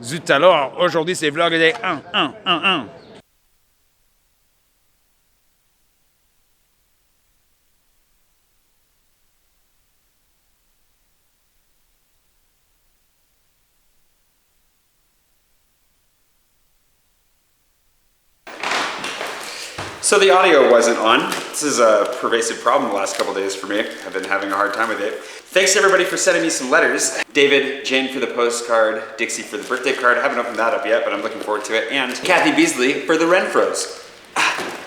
Zut alors, aujourd'hui c'est vlog day 1. So the audio wasn't on. This is a pervasive problem the last couple days for me. I've been having a hard time with it. Thanks to everybody for sending me some letters. David, Jane for the postcard, Dixie for the birthday card. I haven't opened that up yet, but I'm looking forward to it. And Kathy Beasley for the Renfros.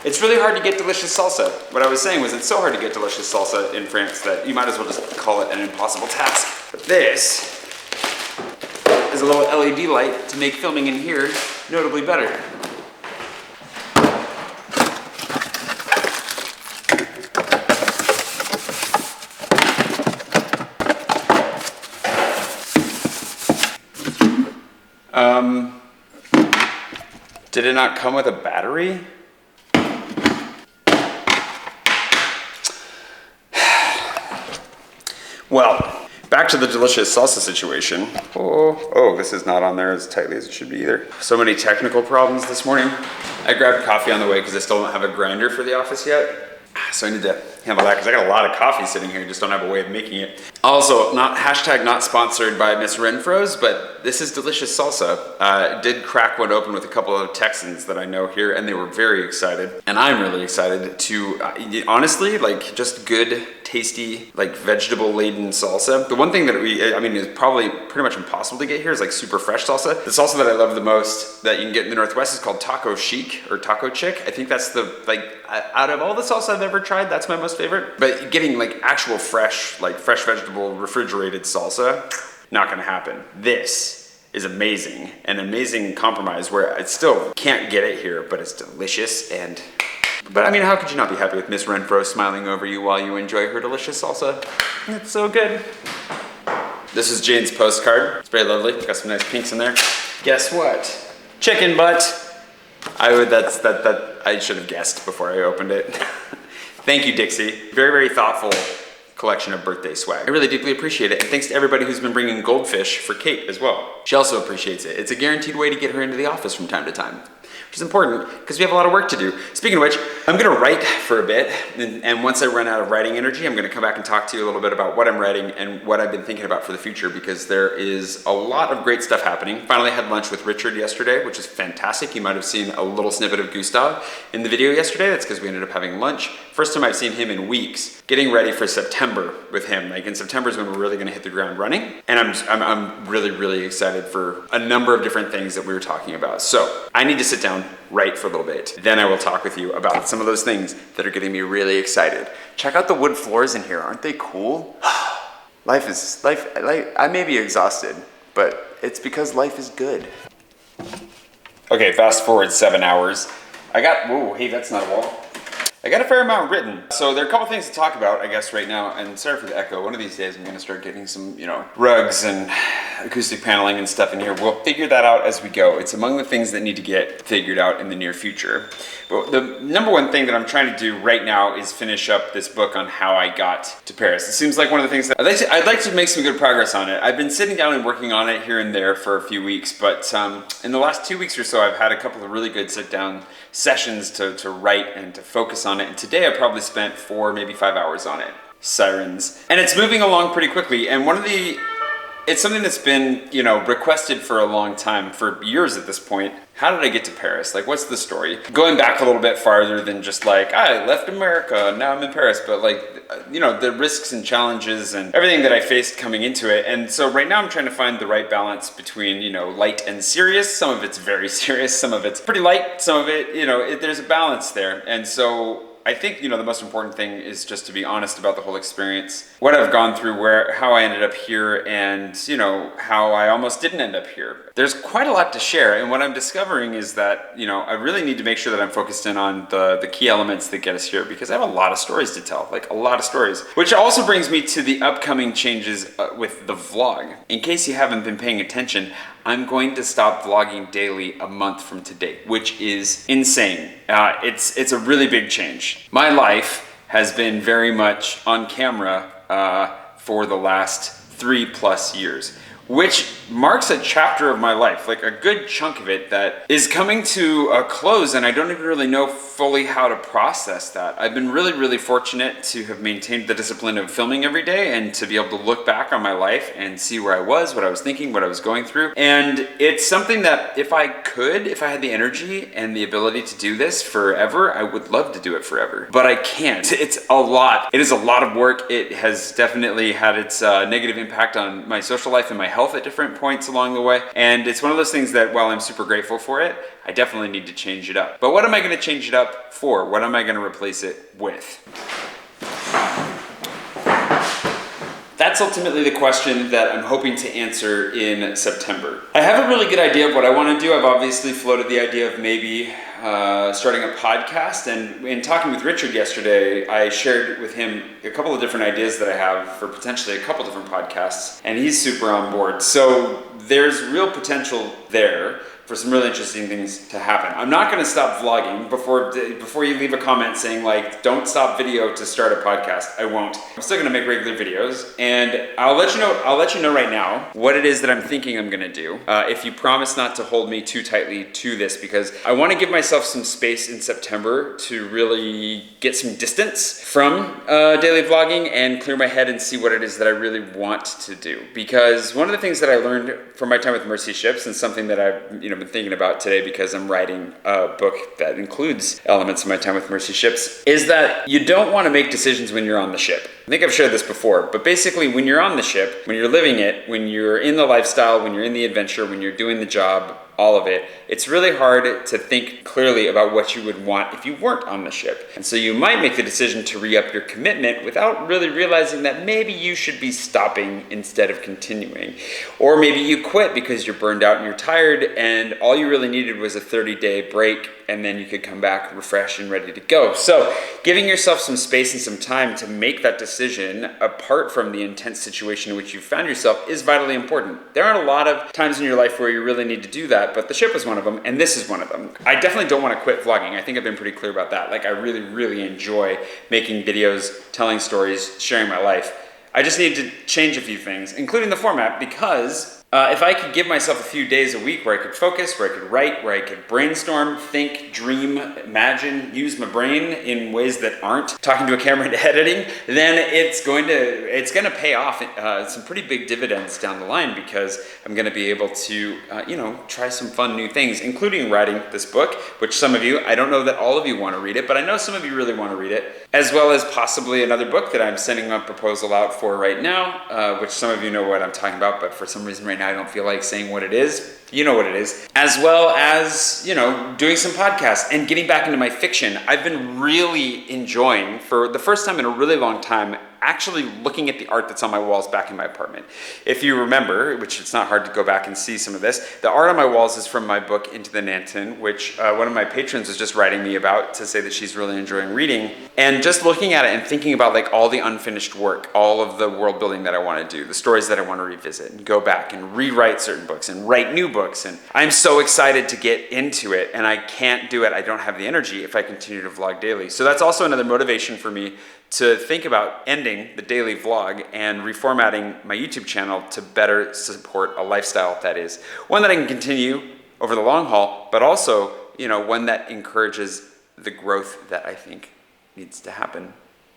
It's really hard to get delicious salsa. What I was saying was it's so hard to get delicious salsa in France that you might as well just call it an impossible task. But this is a little LED light to make filming in here notably better. Did it not come with a battery? Well, back to the delicious salsa situation. Oh, this is not on there as tightly as it should be either. So many technical problems this morning. I grabbed coffee on the way because I still don't have a grinder for the office yet. So I need to handle that because I got a lot of coffee sitting here, just don't have a way of making it. Also, not sponsored by Miss Renfros, but this is delicious salsa. Did crack one open with a couple of Texans that I know here, and they were very excited. And I'm really excited to, honestly, like just good, tasty, like vegetable-laden salsa. The one thing that is probably pretty much impossible to get here is like super fresh salsa. The salsa that I love the most that you can get in the Northwest is called Taco Chic or Taco Chick. I think that's out of all the salsa I've ever tried, that's my most favorite. But getting like actual fresh vegetable refrigerated salsa, not gonna happen. This is amazing, an amazing compromise where I still can't get it here, but it's delicious. But I mean, how could you not be happy with Miss Renfro smiling over you while you enjoy her delicious salsa? It's so good. This is Jane's postcard. It's very lovely. Got some nice pinks in there. Guess what? Chicken butt. I should have guessed before I opened it. Thank you, Dixie. Very, very thoughtful collection of birthday swag. I really deeply appreciate it. And thanks to everybody who's been bringing goldfish for Kate as well. She also appreciates it. It's a guaranteed way to get her into the office from time to time, which is important because we have a lot of work to do. Speaking of which, I'm gonna write for a bit, and once I run out of writing energy, I'm gonna come back and talk to you a little bit about what I'm writing and what I've been thinking about for the future, because there is a lot of great stuff happening. Finally had lunch with Richard yesterday, which is fantastic. You might have seen a little snippet of Gustav in the video yesterday. That's because we ended up having lunch. First time I've seen him in weeks. Getting ready for September with him. Like in September is when we're really gonna hit the ground running. And I'm really, really excited for a number of different things that we were talking about. So I need to sit down, write for a little bit. Then I will talk with you about some of those things that are getting me really excited. Check out the wood floors in here. Aren't they cool? Life, I may be exhausted, but it's because life is good. Okay, fast forward 7 hours. Whoa, hey, that's not a wall. I got a fair amount written. So there are a couple things to talk about, I guess, right now. And sorry for the echo. One of these days I'm gonna start getting some, rugs and acoustic paneling and stuff in here. We'll figure that out as we go. It's among the things that need to get figured out in the near future. But the number one thing that I'm trying to do right now is finish up this book on how I got to Paris. It seems like one of the things that I'd like to make some good progress on it. I've been sitting down and working on it here and there for a few weeks, but in the last 2 weeks or so, I've had a couple of really good sit-down sessions to write and to focus on it. And today I probably spent 4, maybe 5 hours on it. Sirens. And it's moving along pretty quickly. And it's something that's been, requested for a long time, for years at this point. How did I get to Paris? Like, what's the story? Going back a little bit farther than just like, I left America, now I'm in Paris, but the risks and challenges and everything that I faced coming into it. And so right now I'm trying to find the right balance between, light and serious. Some of it's very serious, some of it's pretty light, some of it, there's a balance there. And so I think, the most important thing is just to be honest about the whole experience, what I've gone through, how I ended up here, and, how I almost didn't end up here. There's quite a lot to share, and what I'm discovering is that, I really need to make sure that I'm focused in on the key elements that get us here, because I have a lot of stories to tell, like a lot of stories. Which also brings me to the upcoming changes with the vlog. In case you haven't been paying attention, I'm going to stop vlogging daily a month from today, which is insane. It's a really big change. My life has been very much on camera for the last 3+ years. which marks a chapter of my life, like a good chunk of it that is coming to a close, and I don't even really know fully how to process that. I've been really, really fortunate to have maintained the discipline of filming every day and to be able to look back on my life and see where I was, what I was thinking, what I was going through. And it's something that if I had the energy and the ability to do this forever, I would love to do it forever. But I can't. It's a lot. It is a lot of work. It has definitely had its negative impact on my social life and my health at different points along the way. And it's one of those things that while I'm super grateful for it, I definitely need to change it up. But what am I going to change it up for? What am I going to replace it with? That's ultimately the question that I'm hoping to answer in September. I have a really good idea of what I want to do. I've obviously floated the idea of maybe starting a podcast, and in talking with Richard yesterday, I shared with him a couple of different ideas that I have for potentially a couple different podcasts, and he's super on board. So there's real potential there for some really interesting things to happen. I'm not going to stop vlogging. Before you leave a comment saying like, don't stop video to start a podcast, I won't. I'm still going to make regular videos, and I'll let you know right now what it is that I'm thinking I'm going to do. If you promise not to hold me too tightly to this, because I want to give myself some space in September to really get some distance from daily vlogging and clear my head and see what it is that I really want to do. Because one of the things that I learned from my time with Mercy Ships, and something that I've been thinking about today because I'm writing a book that includes elements of my time with Mercy Ships, is that you don't want to make decisions when you're on the ship. I think I've shared this before, but basically when you're on the ship, when you're living it, when you're in the lifestyle, when you're in the adventure, when you're doing the job, all of it, it's really hard to think clearly about what you would want if you weren't on the ship. And so you might make the decision to re-up your commitment without really realizing that maybe you should be stopping instead of continuing. Or maybe you quit because you're burned out and you're tired, and all you really needed was a 30-day break, and then you could come back refreshed and ready to go. So giving yourself some space and some time to make that decision apart from the intense situation in which you found yourself is vitally important. There aren't a lot of times in your life where you really need to do that, but the ship is one of them, and this is one of them. I definitely don't want to quit vlogging. I think I've been pretty clear about that. Like, I really, really enjoy making videos, telling stories, sharing my life. I just need to change a few things, including the format, because if I could give myself a few days a week where I could focus, where I could write, where I could brainstorm, think, dream, imagine, use my brain in ways that aren't talking to a camera and editing, then it's going to pay off some pretty big dividends down the line, because I'm going to be able to try some fun new things, including writing this book, which some of you, I don't know that all of you want to read it, but I know some of you really want to read it, as well as possibly another book that I'm sending a proposal out for right now, which some of you know what I'm talking about, but for some reason right now I don't feel like saying what it is. You know what it is. As well as, doing some podcasts and getting back into my fiction. I've been really enjoying, for the first time in a really long time, actually looking at the art that's on my walls back in my apartment. If you remember, which it's not hard to go back and see some of this, the art on my walls is from my book, Into the Nanton, which one of my patrons was just writing me about to say that she's really enjoying reading. And just looking at it and thinking about like all the unfinished work, all of the world building that I want to do, the stories that I want to revisit and go back and rewrite certain books and write new books. And I'm so excited to get into it, and I can't do it. I don't have the energy if I continue to vlog daily. So that's also another motivation for me to think about ending the daily vlog and reformatting my YouTube channel to better support a lifestyle that is one that I can continue over the long haul, but also, one that encourages the growth that I think needs to happen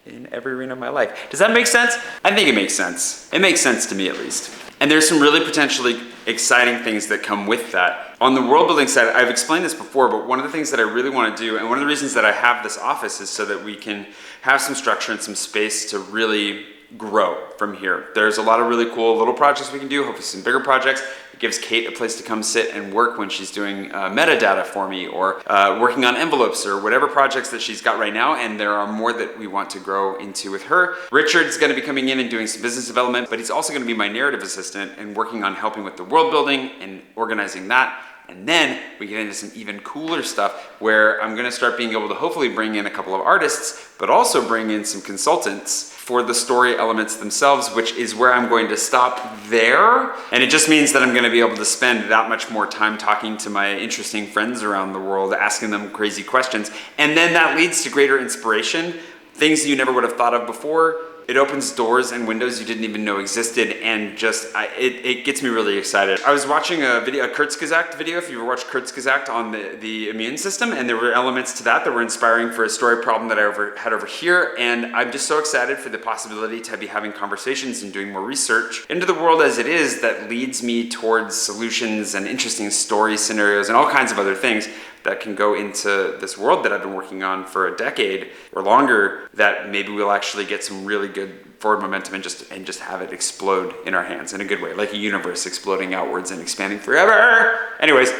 in every arena of my life. Does that make sense? I think it makes sense. It makes sense to me, at least. And there's some really potentially exciting things that come with that. On the world building side, I've explained this before, but one of the things that I really want to do, and one of the reasons that I have this office, is so that we can have some structure and some space to really grow from here. There's a lot of really cool little projects we can do, hopefully some bigger projects. It gives Kate a place to come sit and work when she's doing metadata for me, or working on envelopes, or whatever projects that she's got right now, and there are more that we want to grow into with her. Richard's going to be coming in and doing some business development, but he's also going to be my narrative assistant and working on helping with the world building and organizing that. And then we get into some even cooler stuff where I'm going to start being able to hopefully bring in a couple of artists, but also bring in some consultants for the story elements themselves, which is where I'm going to stop there. And it just means that I'm going to be able to spend that much more time talking to my interesting friends around the world, asking them crazy questions. And then that leads to greater inspiration, things you never would have thought of before, It opens doors and windows you didn't even know existed, and it gets me really excited. I was watching a Kurzgesagt video, if you ever watched Kurzgesagt, on the immune system, and there were elements to that were inspiring for a story problem that I had over here, and I'm just so excited for the possibility to be having conversations and doing more research into the world as it is that leads me towards solutions and interesting story scenarios and all kinds of other things that can go into this world that I've been working on for a decade or longer, that maybe we'll actually get some really good forward momentum and just have it explode in our hands in a good way, like a universe exploding outwards and expanding forever. Anyways,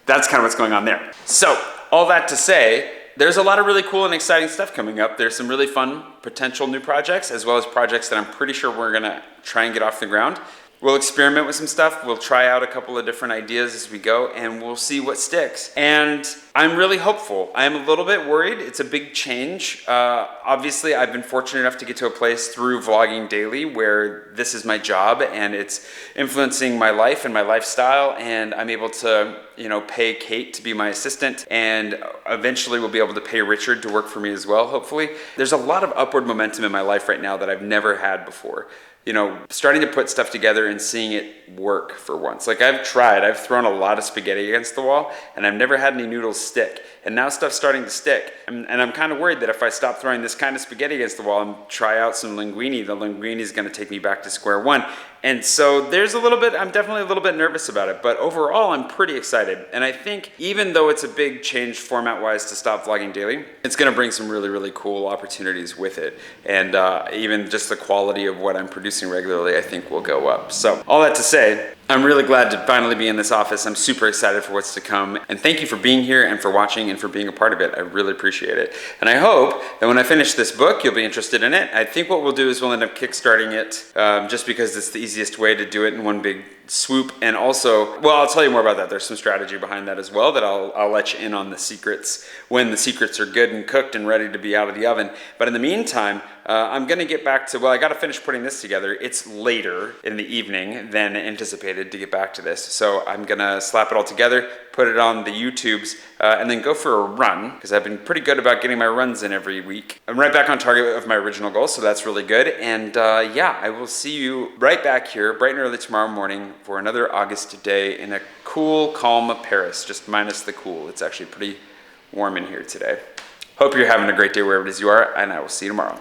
that's kind of what's going on there. So all that to say, there's a lot of really cool and exciting stuff coming up. There's some really fun potential new projects, as well as projects that I'm pretty sure we're gonna try and get off the ground. We'll experiment with some stuff. We'll try out a couple of different ideas as we go, and we'll see what sticks. And I'm really hopeful. I am a little bit worried. It's a big change. Obviously, I've been fortunate enough to get to a place through vlogging daily where this is my job and it's influencing my life and my lifestyle, and I'm able to, pay Kate to be my assistant, and eventually we'll be able to pay Richard to work for me as well, hopefully. There's a lot of upward momentum in my life right now that I've never had before. Starting to put stuff together and seeing it work for once. Like I've thrown a lot of spaghetti against the wall, and I've never had any noodles stick. And now stuff's starting to stick. And I'm kind of worried that if I stop throwing this kind of spaghetti against the wall and try out some linguine, the linguine is going to take me back to square one. And so I'm definitely a little bit nervous about it, but overall I'm pretty excited. And I think even though it's a big change format-wise to stop vlogging daily, it's gonna bring some really, really cool opportunities with it. And even just the quality of what I'm producing regularly, I think will go up. So all that to say, I'm really glad to finally be in this office. I'm super excited for what's to come. And thank you for being here and for watching and for being a part of it. I really appreciate it. And I hope that when I finish this book, you'll be interested in it. I think what we'll do is we'll end up kickstarting it just because it's the easiest way to do it in one big swoop. And also, well, I'll tell you more about that. There's some strategy behind that as well that I'll let you in on the secrets when the secrets are good and cooked and ready to be out of the oven. But in the meantime, I'm gonna get back to, I gotta finish putting this together. It's later in the evening than anticipated to get back to this. So I'm gonna slap it all together, put it on the YouTubes, and then go for a run, because I've been pretty good about getting my runs in every week. I'm right back on target of my original goal, so that's really good. And yeah, I will see you right back here, bright and early tomorrow morning, for another August day in a cool, calm Paris, just minus the cool. It's actually pretty warm in here today. Hope you're having a great day wherever it is you are, and I will see you tomorrow.